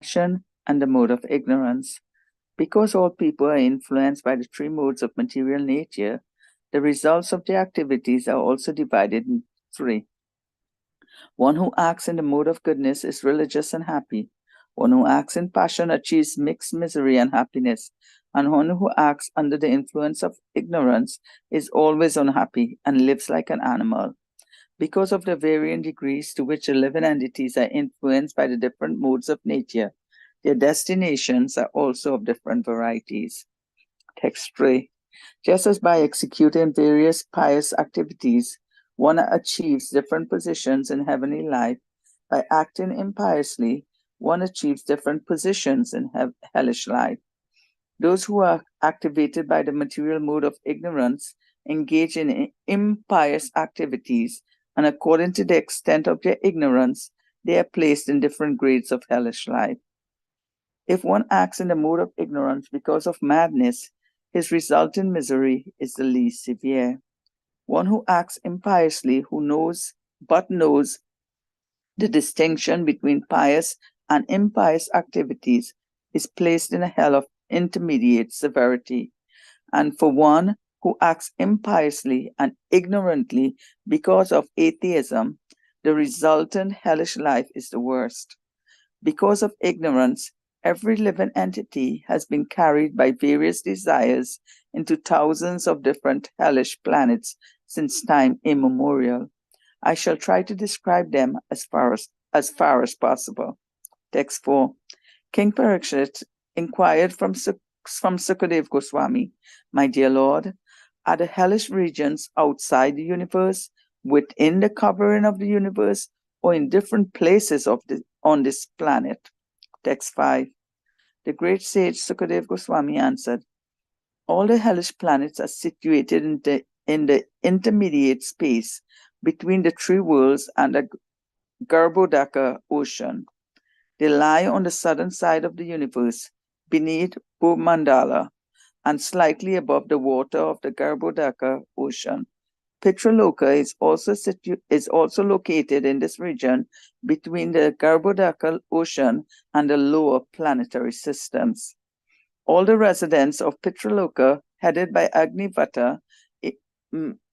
passion, and the mode of ignorance. Because all people are influenced by the three modes of material nature, the results of their activities are also divided in three. One who acts in the mode of goodness is religious and happy. One who acts in passion achieves mixed misery and happiness. And one who acts under the influence of ignorance is always unhappy and lives like an animal. Because of the varying degrees to which the living entities are influenced by the different modes of nature, their destinations are also of different varieties. Text 3. Just as by executing various pious activities, one achieves different positions in heavenly life, by acting impiously, one achieves different positions in hellish life. Those who are activated by the material mode of ignorance engage in impious activities, and according to the extent of their ignorance, they are placed in different grades of hellish life. If one acts in the mode of ignorance because of madness, his resulting misery is the least severe. One who acts impiously, who knows the distinction between pious and impious activities, is placed in a hell of intermediate severity. And for one who acts impiously and ignorantly because of atheism, the resultant hellish life is the worst. Because of ignorance, every living entity has been carried by various desires into thousands of different hellish planets since time immemorial. I shall try to describe them as far as possible. Text 4. King Parikshit inquired from Sukadev Goswami, "My dear Lord, are the hellish regions outside the universe, within the covering of the universe, or in different places on this planet?" Text 5. The great sage Sukadev Goswami answered, "All the hellish planets are situated in the intermediate space between the three worlds and the Garbhodaka ocean. They lie on the southern side of the universe, beneath Bhumandala, and slightly above the water of the Garbhodaka ocean. Pitraloka is also located in this region between the Garbhodaka ocean and the lower planetary systems. All the residents of Pitraloka, headed by Agnivata,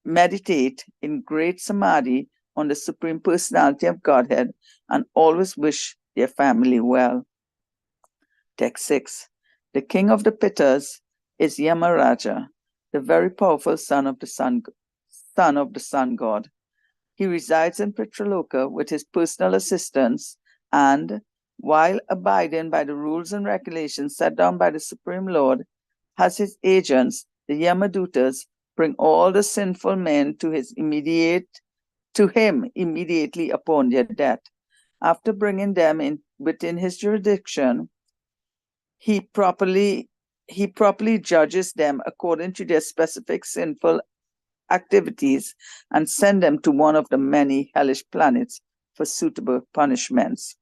meditate in great samadhi on the Supreme Personality of Godhead and always wish their family well." Text 6. The king of the Pittas is Yamaraja, the very powerful son of the sun god. He resides in Pitraloka with his personal assistants and, while abiding by the rules and regulations set down by the Supreme Lord, has his agents, the Yamadutas, bring all the sinful men to him immediately upon their death. After bringing them within his jurisdiction, he properly judges them according to their specific sinful activities and send them to one of the many hellish planets for suitable punishments.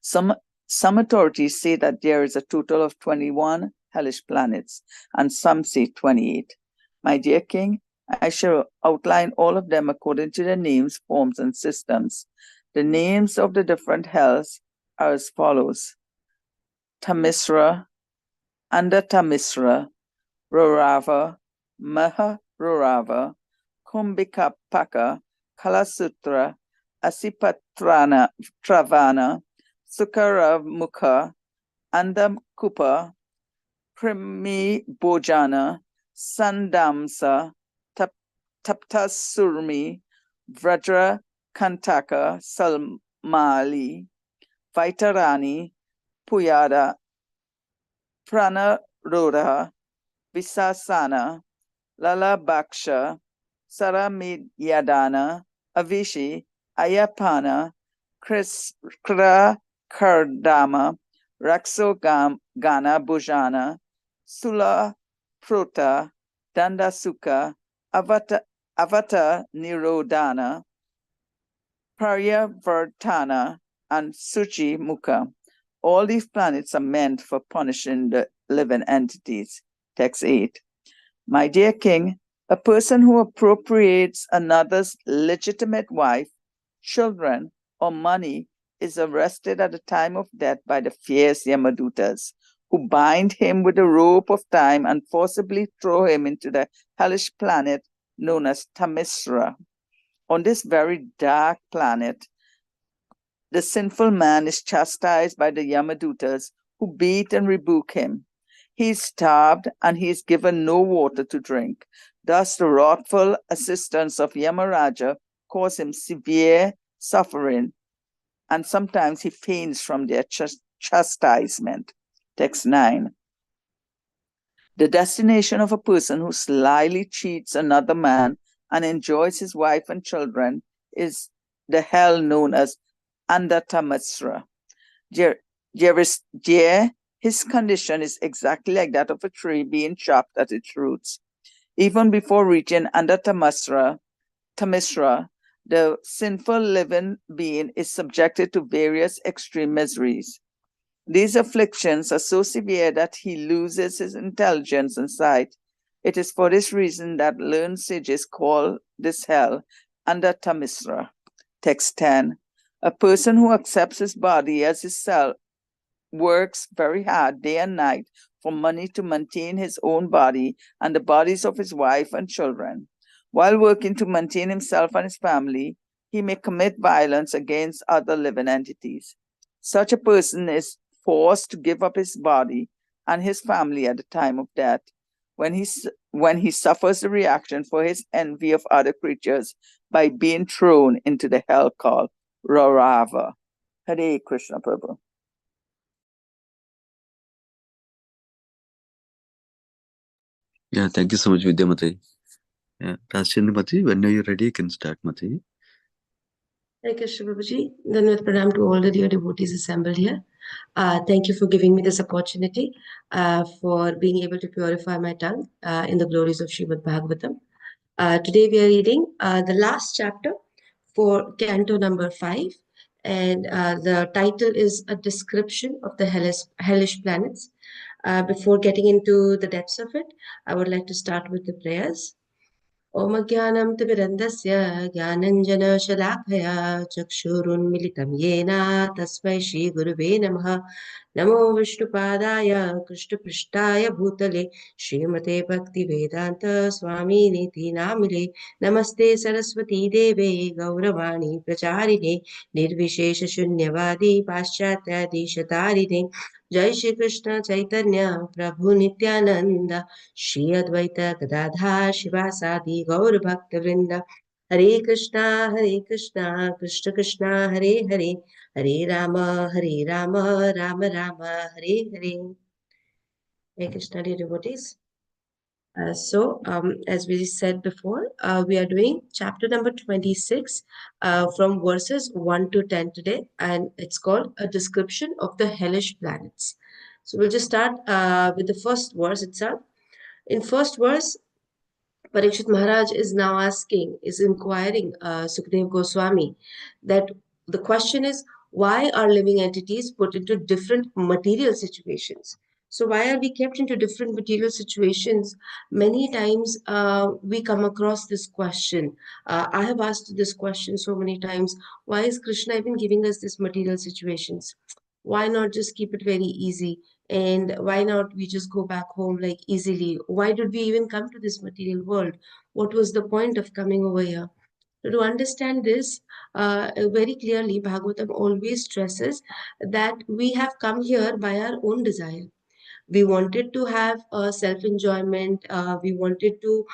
Some authorities say that there is a total of 21 hellish planets, and some say 28. My dear king, I shall outline all of them according to their names, forms, and systems. The names of the different hells are as follows: Tamisra, Anda Tamisra, Rorava, Maha Rorava, Kumbhikapaka, Kalasutra, Asipatrana, Travana, Sukaravmukha, Andamkupa, Primi Bojana, Sandamsa, Taptasurmi, Vrajra Kantaka, Salmali, Vaitarani, Puyada, Pranaroda, Visasana, Lala Baksha, Saramidyadana, Avishi, Ayapana, Kra Kardama, Rakso Gana Bhujana, Sula Prota, Dandasuka, Avata Nirodhana, Paryavartana, and Suchi Mukha. All these planets are meant for punishing the living entities. Text 8. My dear king, a person who appropriates another's legitimate wife, children, or money is arrested at the time of death by the fierce Yamadutas, who bind him with a rope of time and forcibly throw him into the hellish planet known as Tamisra. On this very dark planet, the sinful man is chastised by the Yamadutas, who beat and rebuke him. He is starved and he is given no water to drink. Thus, the wrathful assistants of Yamaraja cause him severe suffering, and sometimes he faints from their chastisement. Text 9. The destination of a person who slyly cheats another man and enjoys his wife and children is the hell known as Andatamasra. His condition is exactly like that of a tree being chopped at its roots. Even before reaching Tamisra, the sinful living being is subjected to various extreme miseries. These afflictions are so severe that he loses his intelligence and sight. It is for this reason that learned sages call this hell Tamisra. Text 10. A person who accepts his body as his self works very hard day and night for money to maintain his own body and the bodies of his wife and children. While working to maintain himself and his family, he may commit violence against other living entities. Such a person is forced to give up his body and his family at the time of death, when he suffers the reaction for his envy of other creatures by being thrown into the hell called Rarava. Hare Krishna Prabhu. Yeah, thank you so much, Vidya Mati. Yeah, Rashchandra Mati, when are you ready, you can start, Mati. Hare Krishna Prabhuji. Dandavat pranam to all the dear devotees assembled here. Thank you for giving me this opportunity for being able to purify my tongue in the glories of Srimad Bhagavatam. Today we are reading the last chapter for Canto number 5, and the title is A Description of the Hellish Planets. Before getting into the depths of it, I would like to start with the prayers. ॐ अज्ञानं तिमिरन्धस्य ज्ञानञ्जनशलाकया चक्षुरुन्मिलितं येन तस्मै श्रीगुरुवे नमः। नमो विष्णुपादाय कृष्णपृष्ठाय भूतले श्रीमते भक्तिवेदान्त स्वामिनीति नामिने। नमस्ते सरस्वती देवे गौरवाणी प्रचारिणे निर्विशेषशून्यवादी पाश्चात्यादिशतारिणे। जय श्री कृष्ण चैतन्य प्रभु नित्यानंद श्री अद्वैत गदाधर शिवासादि गौर भक्त वृंद। हरे कृष्णा कृष्ण कृष्णा हरे हरे, हरे Ram Ram Ram Hare Hare. Hare Krishna, dear devotees. As we said before, we are doing chapter number 26 from verses 1 to 10 today, and it's called A Description of the Hellish Planets. So we'll just start with the first verse itself. In first verse, Parikshit Maharaj is now inquiring Sukadev Goswami that the question is, why are living entities put into different material situations? So why are we kept into different material situations? Many times we come across this question. I have asked this question so many times. Why is Krishna even giving us these material situations? Why not just keep it very easy? And why not we just go back home like easily? Why did we even come to this material world? What was the point of coming over here? To understand this very clearly, Bhagavatam always stresses that we have come here by our own desire. We wanted to have self-enjoyment. We wanted to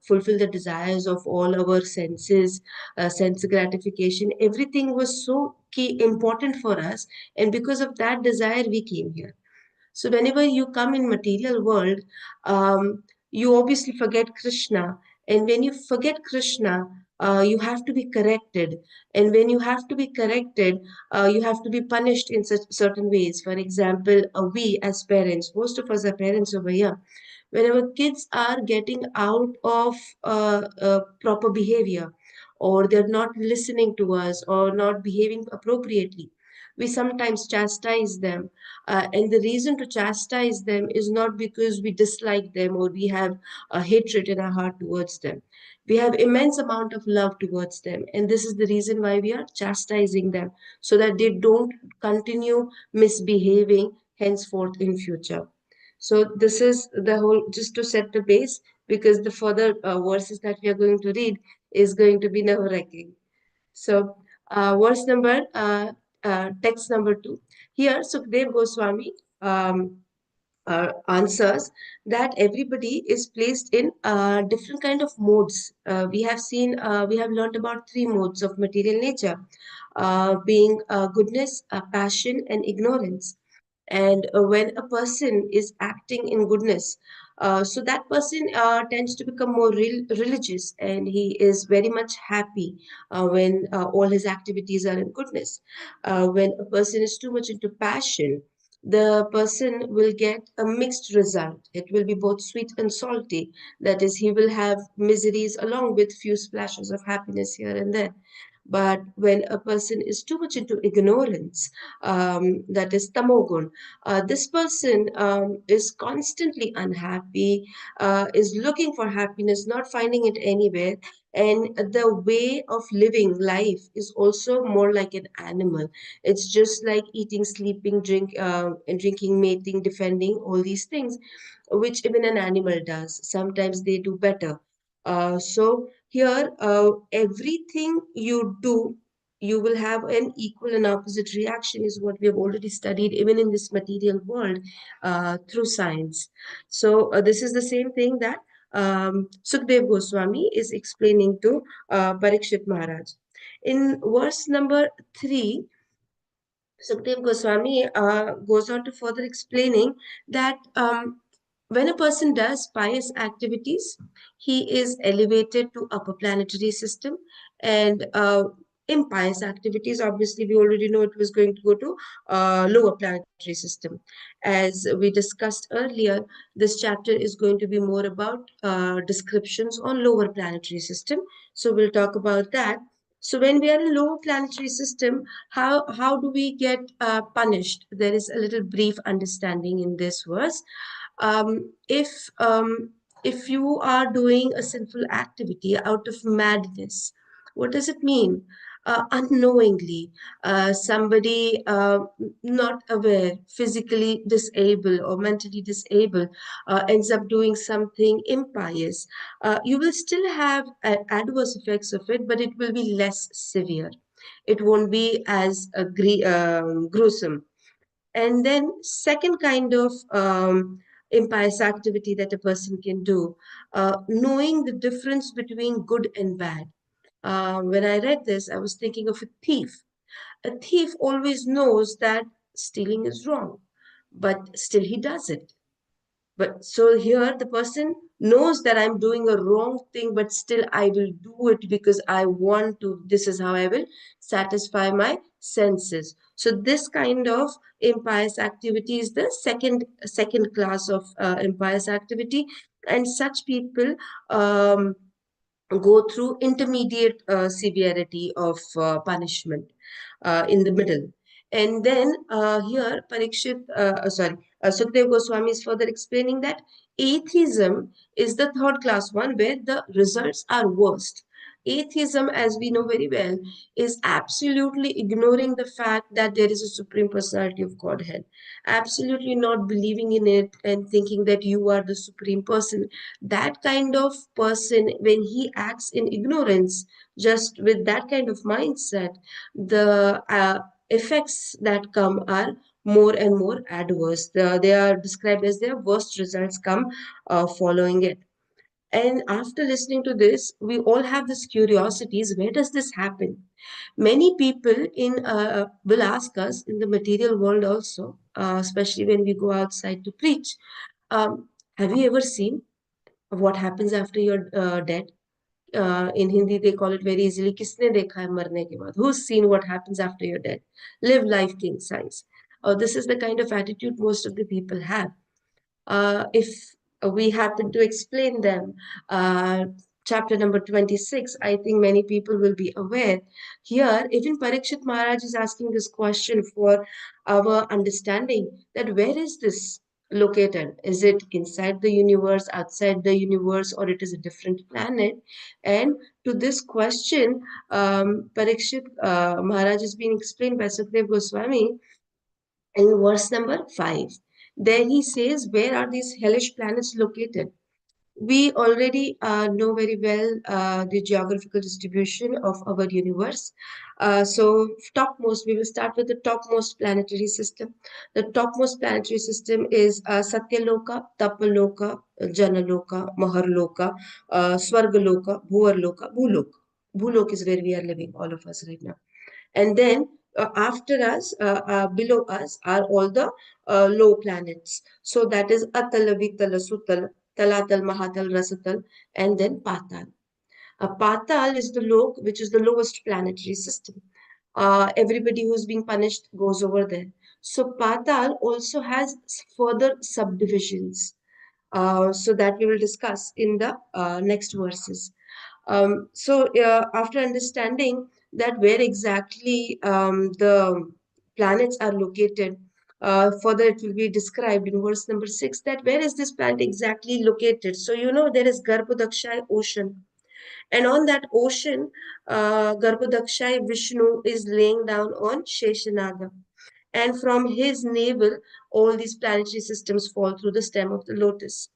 fulfill the desires of all our senses, sense gratification. Everything was so key, important for us. And because of that desire, we came here. So whenever you come in material world, you obviously forget Krishna. And when you forget Krishna, you have to be corrected. And when you have to be corrected, you have to be punished in such certain ways. For example, we as parents, most of us are parents over here. When our kids are getting out of proper behavior, or they're not listening to us, or not behaving appropriately, we sometimes chastise them. And the reason to chastise them is not because we dislike them or we have a hatred in our heart towards them. We have immense amount of love towards them, and this is the reason why we are chastising them, so that they don't continue misbehaving henceforth in future. So this is the whole, just to set the base, because the further verses that we are going to read is going to be nerve-wracking. So, text number 2. Here, Sukhdev Goswami answers that everybody is placed in different kind of modes. We have learned about three modes of material nature, being goodness, passion, and ignorance. And when a person is acting in goodness, so that person tends to become more religious, and he is very much happy when all his activities are in goodness. When a person is too much into passion, the person will get a mixed result. It will be both sweet and salty. That is, he will have miseries along with few splashes of happiness here and there. But when a person is too much into ignorance, that is tamogun, this person is constantly unhappy, is looking for happiness, not finding it anywhere, and the way of living life is also more like an animal. It's just like eating, sleeping, and drinking, mating, defending, all these things, which even an animal does. Sometimes they do better. So here, everything you do, you will have an equal and opposite reaction, is what we have already studied even in this material world through science. So this is the same thing that Sukhdev Goswami is explaining to Parikshit Maharaj. In verse number 3, Sukhdev Goswami goes on to further explaining that when a person does pious activities, he is elevated to upper planetary system, and impious activities, obviously, we already know it was going to go to lower planetary system. As we discussed earlier, this chapter is going to be more about descriptions on lower planetary system. So we'll talk about that. So when we are in lower planetary system, how do we get punished? There is a little brief understanding in this verse. Um, if um, if you are doing a sinful activity out of madness, what does it mean? Unknowingly, somebody not aware, physically disabled or mentally disabled, ends up doing something impious. You will still have adverse effects of it, but it will be less severe. It won't be as gruesome. And then, second kind of impious activity that a person can do, knowing the difference between good and bad. When I read this, I was thinking of a thief. A thief always knows that stealing is wrong, but still he does it. But so here the person knows that I'm doing a wrong thing, but still I will do it because I want to. This is how I will satisfy my senses. So this kind of impious activity is the second class of impious activity, and such people go through intermediate severity of punishment in the middle. And then Sukhdev Goswami is further explaining that atheism is the third class one where the results are worst. Atheism, as we know very well, is absolutely ignoring the fact that there is a Supreme Personality of Godhead, absolutely not believing in it and thinking that you are the Supreme Person. That kind of person, when he acts in ignorance, just with that kind of mindset, the effects that come are more and more adverse. They are described as their worst results come following it. And after listening to this, we all have this curiosities: where does this happen? Many people in will ask us in the material world also, especially when we go outside to preach. Have you ever seen what happens after you're dead? In Hindi, they call it very easily, "Kisne dekha hai marne ke baad?" Who's seen what happens after you're dead? Live life king size. This is the kind of attitude most of the people have. If we happen to explain them, chapter number 26, I think many people will be aware. Here, even Parikshit Maharaj is asking this question for our understanding, that where is this? located? Is it inside the universe, outside the universe, or it is a different planet? And to this question, Parikshit Maharaj has been explained by Sukdev Goswami in verse number 5. There he says, where are these hellish planets located? We already know very well the geographical distribution of our universe. So, topmost, we will start with the topmost planetary system. The topmost planetary system is Satyaloka, Tapaloka, Janaloka, Maharloka, Swargaloka, Bhuvarloka, Bhulok. Bhulok is where we are living, all of us right now. And then after us, below us, are all the low planets. So that is Atala, Vitala, Sutala, Talatal, Mahatal, Rasatal, and then Patal. Patal is the lok, which is the lowest planetary system. Everybody who's being punished goes over there. So Patal also has further subdivisions. So that we will discuss in the next verses. After understanding that where exactly the planets are located, further it will be described in verse number 6 that where is this planet exactly located. So you know there is Garbhodakshai ocean, and on that ocean, Garbhodakshai Vishnu is laying down on Sheshanaga, and from his navel all these planetary systems fall through the stem of the lotus.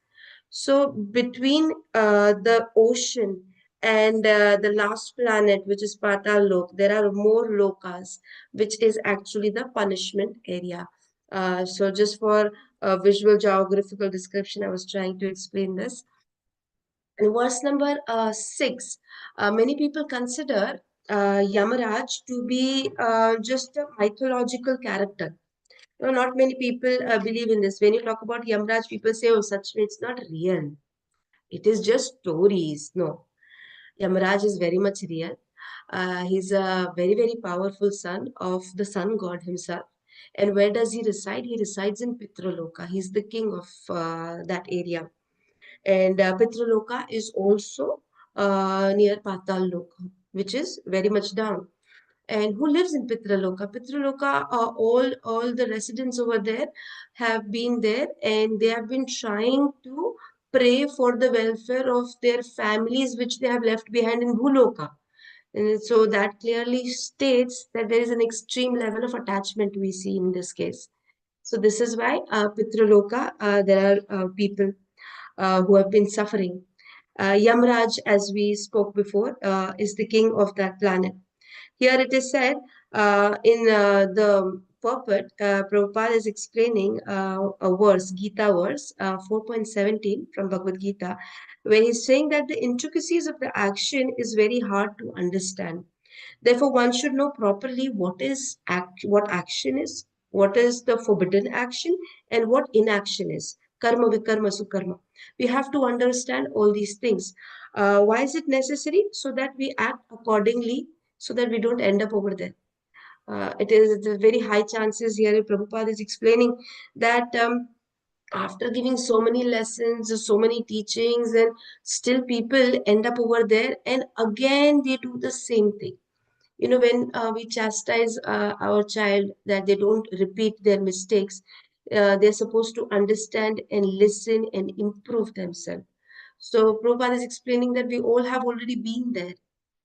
So between the ocean and the last planet, which is Patal Lok, there are more lokas, which is actually the punishment area. So just for a visual geographical description, I was trying to explain this. In verse number 6, many people consider Yamaraj to be just a mythological character. No, not many people believe in this. When you talk about Yamaraj, people say, oh, such it's not real. It is just stories. No, Yamaraj is very much real. He's a very, very powerful son of the sun god himself. And where does he reside? He resides in Pitraloka. He's the king of that area. And Pitraloka is also near Patal Loka, which is very much down. And who lives in Pitraloka? Pitraloka, all the residents over there have been there, and they have been trying to pray for the welfare of their families which they have left behind in Bhuloka. And so that clearly states that there is an extreme level of attachment we see in this case. So this is why Pitraloka, there are people who have been suffering. Yamraj, as we spoke before, is the king of that planet. Here it is said in the purport, Prabhupada is explaining a verse, Gita verse 4.17 from Bhagavad Gita, where he's saying that the intricacies of the action is very hard to understand. Therefore, one should know properly what action is, what is the forbidden action, and what inaction is. Karma, vikarma, sukarma. We have to understand all these things. Why is it necessary? So that we act accordingly, so that we don't end up over there. It is a very high chances here. Prabhupada is explaining that after giving so many lessons, so many teachings, and still people end up over there, and again they do the same thing. You know, when we chastise our child that they don't repeat their mistakes, they're supposed to understand and listen and improve themselves. So Prabhupada is explaining that we all have already been there.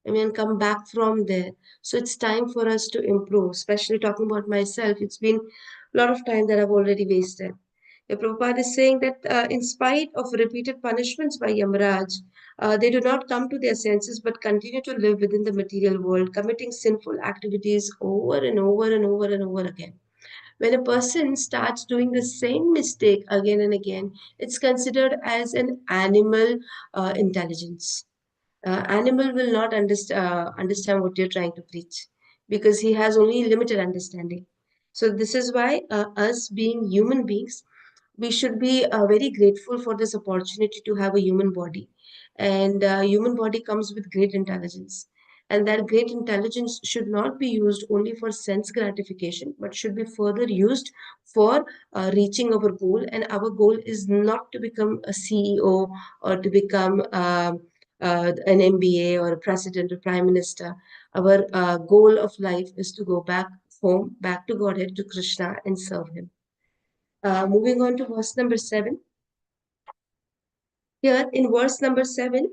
I mean, come back from there. So it's time for us to improve, especially talking about myself. It's been a lot of time that I've already wasted. The Prabhupada is saying that in spite of repeated punishments by Yamaraj, they do not come to their senses but continue to live within the material world, committing sinful activities over and over and over and over again. When a person starts doing the same mistake again and again, it's considered as an animal intelligence. Animal will not understand what you're trying to preach because he has only limited understanding. So this is why us being human beings, we should be very grateful for this opportunity to have a human body, and human body comes with great intelligence, and that great intelligence should not be used only for sense gratification but should be further used for reaching our goal. And our goal is not to become a CEO or to become an MBA or a president or prime minister. Our goal of life is to go back home, back to Godhead, to Krishna, and serve him. Moving on to verse number 7. Here in verse number 7,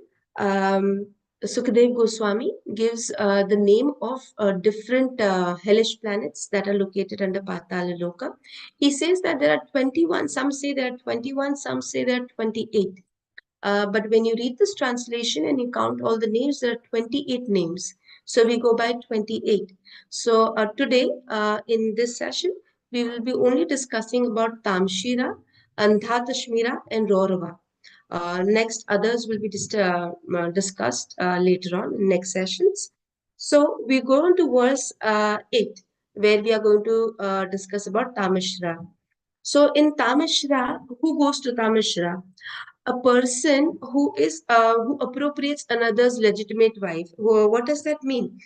Sukadev Goswami gives the name of different hellish planets that are located under Patala Loka. He says that there are 21, some say there are 21, some say there are 28. But when you read this translation and you count all the names, there are 28 names. So we go by 28. So today, in this session, we will be only discussing about Tamshira, Andhatashmira, and Rorava. Next, others will be discussed later on in next sessions. So we go on to verse 8, where we are going to discuss about Tamashra. So in Tamashra, who goes to Tamashra? A person who appropriates another's legitimate wife. What does that mean?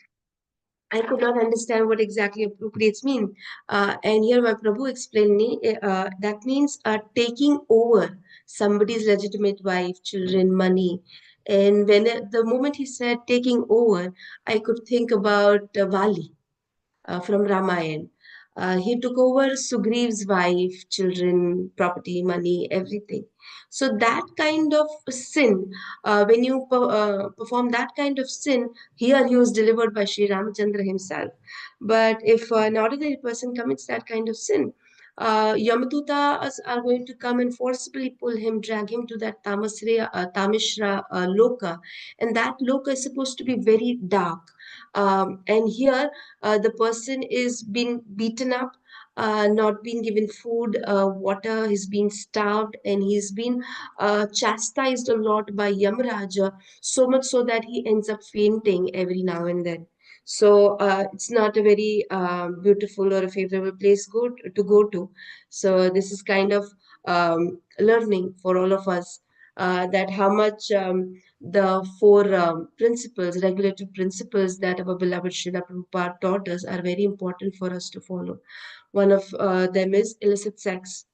I could not understand what exactly appropriates mean. And here my Prabhu explained me that means taking over somebody's legitimate wife, children, money. And the moment he said taking over, I could think about Vali from Ramayana. He took over Sugriv's wife, children, property, money, everything. So that kind of sin, when you perform that kind of sin, here he was delivered by Sri Ramachandra himself. But if an ordinary person commits that kind of sin, Yamadutas are going to come and forcibly pull him, drag him to that Tamishra Loka. And that Loka is supposed to be very dark. And here the person is being beaten up, not being given food, water, he's been starved, and he's been chastised a lot by Yamraja, so much so that he ends up fainting every now and then. So it's not a very beautiful or a favorable place to go to. So this is kind of learning for all of us that how much the four principles, regulative principles that our beloved Srila Prabhupada taught us are very important for us to follow. One of them is illicit sex,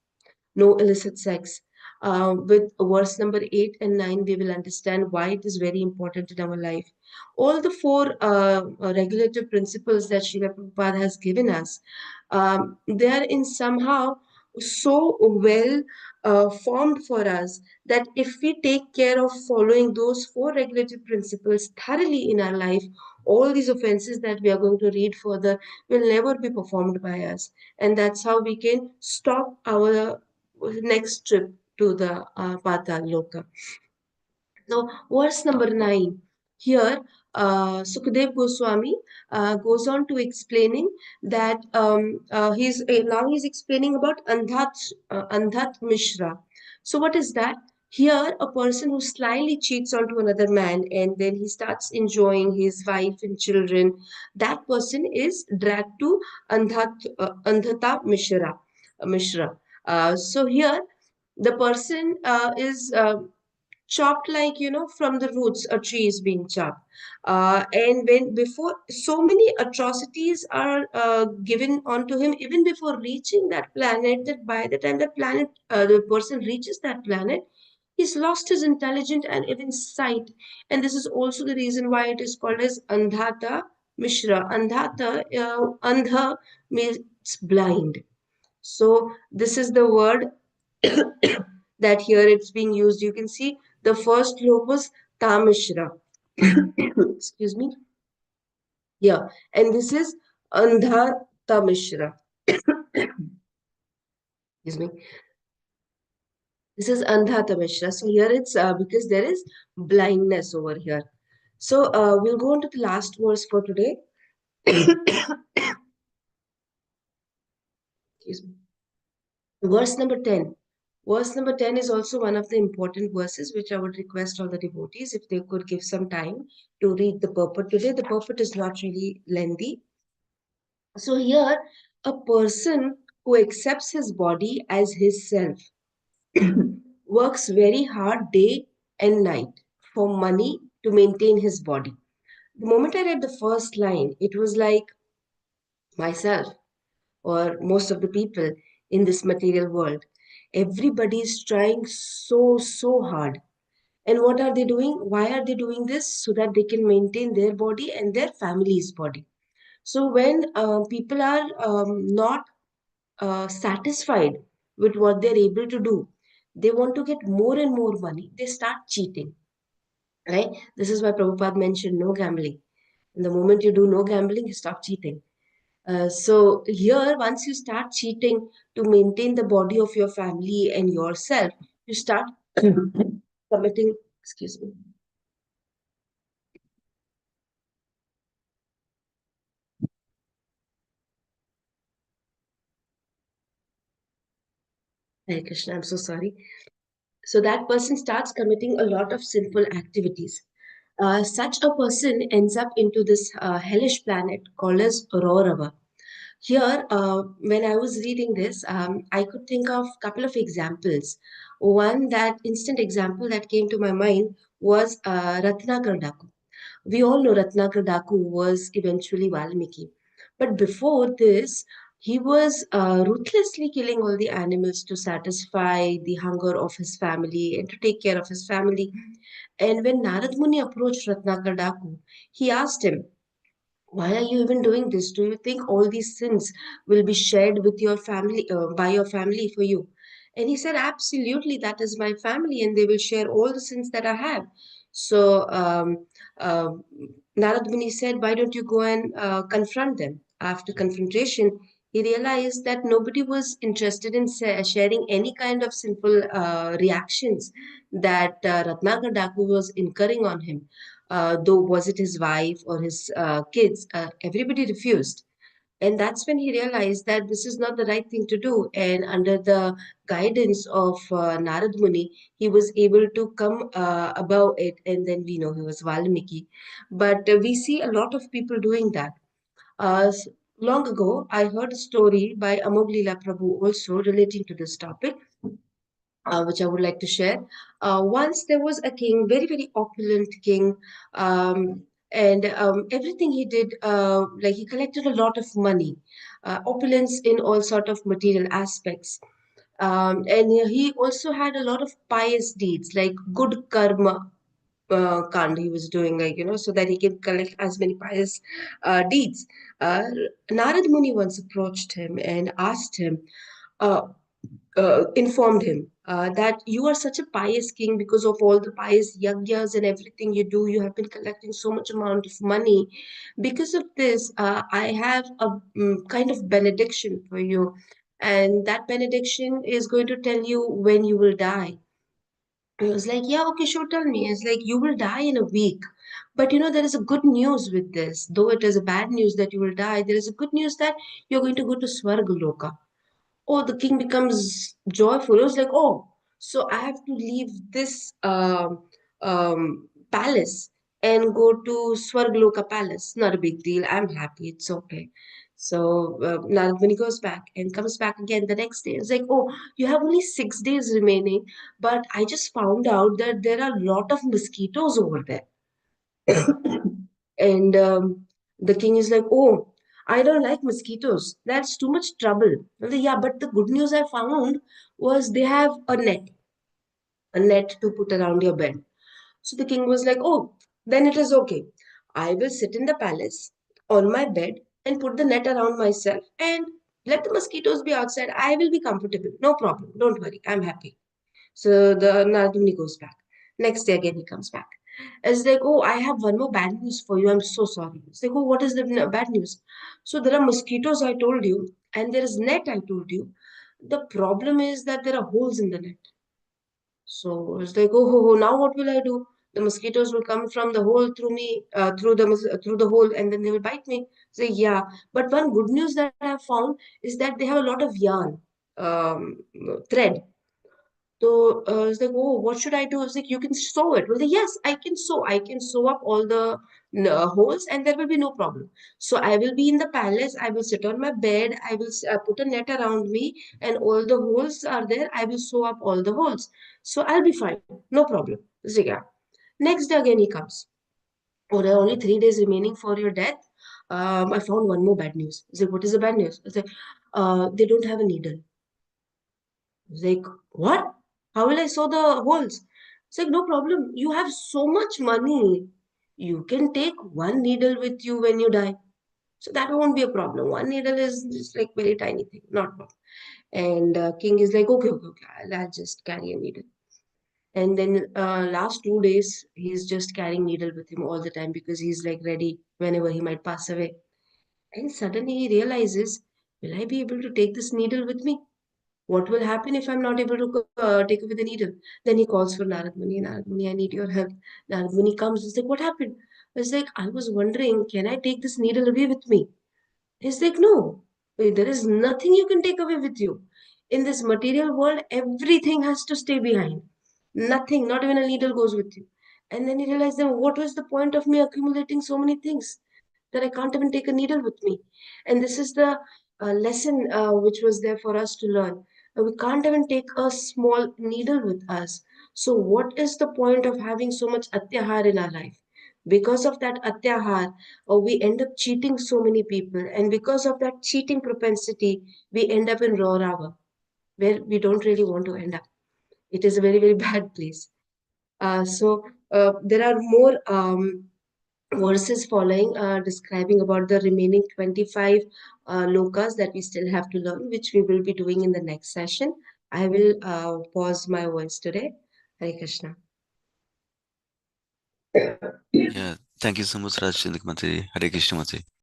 no illicit sex. With verse number 8 and 9, we will understand why it is very important in our life. All the four regulative principles that Srila Prabhupada has given us, they are in somehow so well formed for us that if we take care of following those four regulative principles thoroughly in our life, all these offenses that we are going to read further will never be performed by us. And that's how we can stop our next trip to the Patal Loka. So, verse number 9. Here, Sukadev Goswami goes on to explaining that now he's explaining about Andhat Mishra. So, what is that? Here, a person who slyly cheats onto another man and then he starts enjoying his wife and children, that person is dragged to Andhata Mishra. So, here, the person is chopped, like from the roots a tree is being chopped, and when before so many atrocities are given onto him even before reaching that planet, that by the time that planet the person reaches that planet, he's lost his intelligence and even sight. And this is also the reason why it is called as Andhata Mishra. Andha means blind. So this is the word that here it's being used. You can see the first slope was Tamishra. Excuse me. Yeah, and this is Andha Tamishra. Excuse me. This is Andha Tamishra. So here it's because there is blindness over here. So we'll go on to the last verse for today. Excuse me. Verse number 10. Verse number 10 is also one of the important verses which I would request all the devotees if they could give some time to read the purport today. The purport is not really lengthy. So here, a person who accepts his body as his self works very hard day and night for money to maintain his body. The moment I read the first line, it was like myself or most of the people in this material world. Everybody is trying so hard. And what are they doing? Why are they doing this? So that they can maintain their body and their family's body. So when people are not satisfied with what they're able to do. They want to get more and more money. They start cheating, right? This is why Prabhupada mentioned no gambling. And the moment you do no gambling, you stop cheating. So here, once you start cheating to maintain the body of your family and yourself, you start committing, excuse me. Hare Krishna, I'm so sorry. So that person starts committing a lot of sinful activities. Such a person ends up into this hellish planet called as Raurava. Here, when I was reading this, I could think of a couple of examples. One that instant example that came to my mind was Ratnakar Daku. We all know Ratnakar Daku was eventually Valmiki. But before this, he was ruthlessly killing all the animals to satisfy the hunger of his family and to take care of his family. And when Narad Muni approached Ratnakar Daku, he asked him, why are you even doing this? Do you think all these sins will be shared with your family, by your family for you? And he said, absolutely, that is my family, and they will share all the sins that I have. So uh, Narad Muni said, why don't you go and confront them? After confrontation, he realized that nobody was interested in sharing any kind of sinful reactions that Ratnakar Daku was incurring on him. Though was it his wife or his kids, everybody refused. And that's when he realized that this is not the right thing to do. And under the guidance of Narad Muni, he was able to come above it. And then we know he was Valmiki. But we see a lot of people doing that. Long ago, I heard a story by Amoglila Prabhu also relating to this topic, which I would like to share. Once there was a king, very, very opulent king, and everything he did, like he collected a lot of money, opulence in all sort of material aspects. And he also had a lot of pious deeds, like good karma. Kand he was doing, like, so that he can collect as many pious deeds. Uh, Narad Muni once approached him and asked him, uh, informed him that you are such a pious king because of all the pious yajnas and everything you do. You have been collecting so much amount of money. Because of this, I have a kind of benediction for you. And that benediction is going to tell you when you will die. I was like, yeah, okay, sure, tell me. It's like, you will die in a week. But there is a good news with this. Though it is a bad news that you will die, there is a good news that you're going to go to Swargaloka. Oh, the king becomes joyful. It was like, oh, so I have to leave this palace and go to Swargaloka palace. Not a big deal. I'm happy. It's okay. So now when he goes back and comes back again the next day, it's like, oh, you have only 6 days remaining, but I just found out that there are a lot of mosquitoes over there. And the king is like, oh, I don't like mosquitoes. That's too much trouble. I'm like, yeah, but the good news I found was they have a net to put around your bed. So the king was like, oh, then it is okay. I will sit in the palace on my bed and put the net around myself and let the mosquitoes be outside. I will be comfortable. No problem. Don't worry. I'm happy. So the Narad goes back. Next day again he comes back. It's like, oh, I have one more bad news for you. I'm so sorry. It's like, oh, what is the bad news? So there are mosquitoes, I told you, and there is net, I told you. The problem is that there are holes in the net. So it's like, oh, now what will I do? The mosquitoes will come from the hole through me, through the hole, and then they will bite me. Say, yeah. But one good news that I have found is that they have a lot of yarn, um, thread. So it's like, oh, what should I do? I was like, you can sew it. Well, yes, I can sew. I can sew up all the holes, and there will be no problem. So I will be in the palace. I will sit on my bed. I will put a net around me, and all the holes are there. I will sew up all the holes. So I'll be fine. No problem. I was like, yeah. Next day again he comes. Oh, there are only 3 days remaining for your death. I found one more bad news. I was like, what is the bad news? I was like, they don't have a needle. It's like, what? How will I sew the holes? It's like, no problem. You have so much money. You can take one needle with you when you die. So that won't be a problem. One needle is just like very tiny thing, not problem. And king is like, okay, okay, okay, I'll just carry a needle. And then last 2 days, he's just carrying needle with him all the time because he's like ready whenever he might pass away. And suddenly he realizes, will I be able to take this needle with me? What will happen if I'm not able to take away the needle? Then he calls for Narad Muni. Narad Muni, I need your help. Narad Muni comes. He's like, what happened? It's like, I was wondering, can I take this needle away with me? He's like, no, there is nothing you can take away with you. In this material world, everything has to stay behind. Nothing, not even a needle goes with you. And then he realized, then what was the point of me accumulating so many things that I can't even take a needle with me? And this is the lesson which was there for us to learn. We can't even take a small needle with us. So, what is the point of having so much atyahar in our life? Because of that atyahar, we end up cheating so many people, and because of that cheating propensity, we end up in raw rava, where we don't really want to end up. It is a very, very bad place. So there are more verses following describing about the remaining 25 lokas that we still have to learn, which we will be doing in the next session. I will pause my words today. Hare Krishna. Yeah, thank you so much, Rajchandra Mataji. Hare Krishna Mataji.